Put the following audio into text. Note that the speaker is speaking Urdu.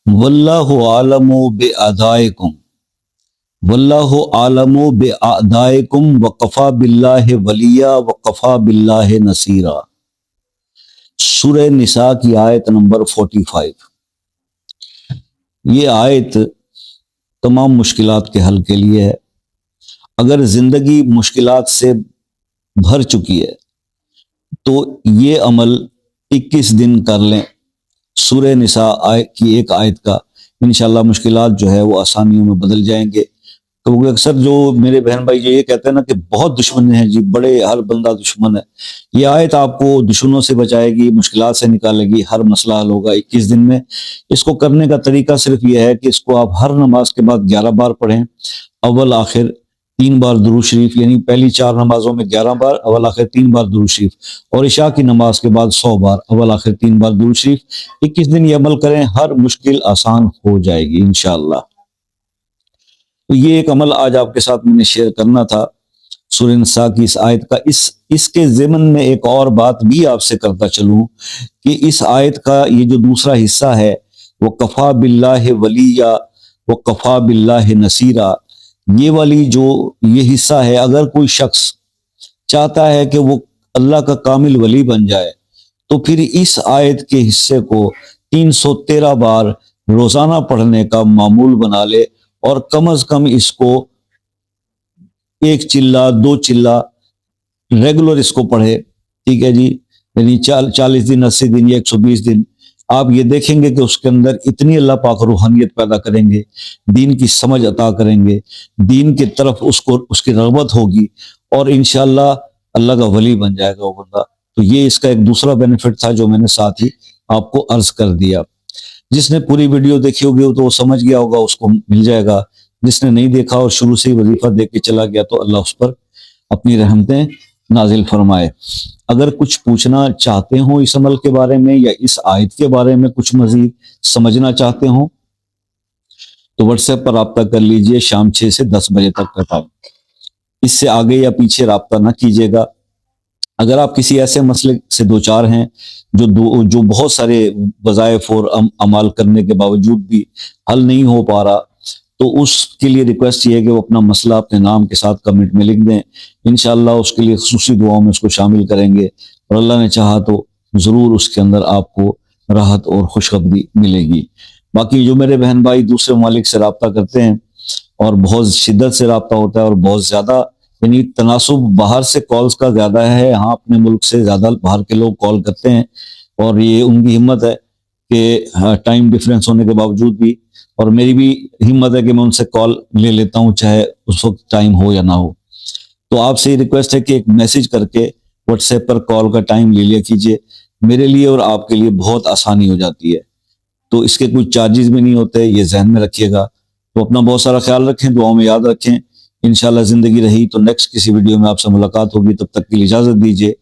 واللہ عالم بأعدائکم واللہ عالم بأعدائکم وکفی باللہ ولیا وکفی باللہ نصیرا۔ سورہ نساء کی آیت نمبر 45۔ یہ آیت تمام مشکلات کے حل کے لیے ہے۔ اگر زندگی مشکلات سے بھر چکی ہے تو یہ عمل 21 دن کر لیں سورہ نساء کی ایک آیت کا، انشاءاللہ مشکلات جو ہے وہ آسانیوں میں بدل جائیں گے۔ کیونکہ اکثر جو میرے بہن بھائی جو یہ کہتے ہیں نا کہ بہت دشمن ہیں جی، بڑے ہر بندہ دشمن ہے، یہ آیت آپ کو دشمنوں سے بچائے گی، مشکلات سے نکالے گی، ہر مسئلہ حل ہوگا 21 دن میں۔ اس کو کرنے کا طریقہ صرف یہ ہے کہ اس کو آپ ہر نماز کے بعد 11 بار پڑھیں، اول آخر 3 بار درود شریف، یعنی پہلی 4 نمازوں میں 11 بار، اول آخر 3 بار درود شریف، اور عشاء کی نماز کے بعد 100 بار، اول آخر 3 بار درود شریف۔ 21 دن یہ عمل کریں، ہر مشکل آسان ہو جائے گی انشاءاللہ۔ تو یہ ایک عمل آج آپ کے ساتھ میں نے شیئر کرنا تھا سورہ نساء کی اس آیت کا۔ اس کے ضمن میں ایک اور بات بھی آپ سے کرتا چلوں کہ اس آیت کا یہ جو دوسرا حصہ ہے، وَكَفَى بِاللَّهِ وَلِيًّا وَكَفَى بِاللَّهِ نَصِيرًا، یہ والی جو یہ حصہ ہے، اگر کوئی شخص چاہتا ہے کہ وہ اللہ کا کامل ولی بن جائے تو پھر اس آیت کے حصے کو 313 بار روزانہ پڑھنے کا معمول بنا لے، اور کم از کم اس کو 1 چلہ 2 چلہ ریگولر اس کو پڑھے، ٹھیک ہے جی، یعنی 40 دن 80 دن یا 120 دن آپ یہ دیکھیں گے کہ اس کے اندر اتنی اللہ پاک روحانیت پیدا کریں گے، دین کی سمجھ عطا کریں گے، دین کی طرف اس کی رغبت ہوگی، اور انشاءاللہ اللہ کا ولی بن جائے گا وہ بندہ۔ تو یہ اس کا ایک دوسرا بینیفٹ تھا جو میں نے ساتھ ہی آپ کو عرض کر دیا۔ جس نے پوری ویڈیو دیکھی ہوگی تو وہ سمجھ گیا ہوگا، اس کو مل جائے گا۔ جس نے نہیں دیکھا اور شروع سے ہی وظیفہ دیکھ کے چلا گیا تو اللہ اس پر اپنی رحمتیں نازل فرمائے۔ اگر کچھ پوچھنا چاہتے ہوں اس عمل کے بارے میں یا اس آیت کے بارے میں کچھ مزید سمجھنا چاہتے ہوں تو واٹس ایپ پر رابطہ کر لیجئے، شام 6 سے 10 بجے تک کا ٹائم۔ اس سے آگے یا پیچھے رابطہ نہ کیجیے گا۔ اگر آپ کسی ایسے مسئلے سے دوچار ہیں جو بہت سارے وظائف اور اعمال کرنے کے باوجود بھی حل نہیں ہو پا رہا، تو اس کے لیے ریکویسٹ یہ ہے کہ وہ اپنا مسئلہ اپنے نام کے ساتھ کمنٹ میں لکھ دیں، انشاءاللہ اس کے لیے خصوصی دعاؤں میں اس کو شامل کریں گے، اور اللہ نے چاہا تو ضرور اس کے اندر آپ کو راحت اور خوشخبری ملے گی۔ باقی جو میرے بہن بھائی دوسرے ممالک سے رابطہ کرتے ہیں اور بہت شدت سے رابطہ ہوتا ہے اور بہت زیادہ، یعنی تناسب باہر سے کالز کا زیادہ ہے، ہاں اپنے ملک سے زیادہ باہر کے لوگ کال کرتے ہیں، اور یہ ان کی ہمت ہے کہ ٹائم ڈیفرنس ہونے کے باوجود بھی، اور میری بھی ہمت ہے کہ میں ان سے کال لے لیتا ہوں چاہے اس وقت ٹائم ہو یا نہ ہو۔ تو آپ سے یہ ریکویسٹ ہے کہ ایک میسج کر کے واٹس ایپ پر کال کا ٹائم لے لیا کیجئے، میرے لیے اور آپ کے لیے بہت آسانی ہو جاتی ہے۔ تو اس کے کوئی چارجز بھی نہیں ہوتے، یہ ذہن میں رکھیے گا۔ تو اپنا بہت سارا خیال رکھیں، دعاؤں میں یاد رکھیں۔ انشاءاللہ زندگی رہی تو نیکسٹ کسی ویڈیو میں آپ سے ملاقات ہوگی، تب تک کے لیے اجازت دیجیے۔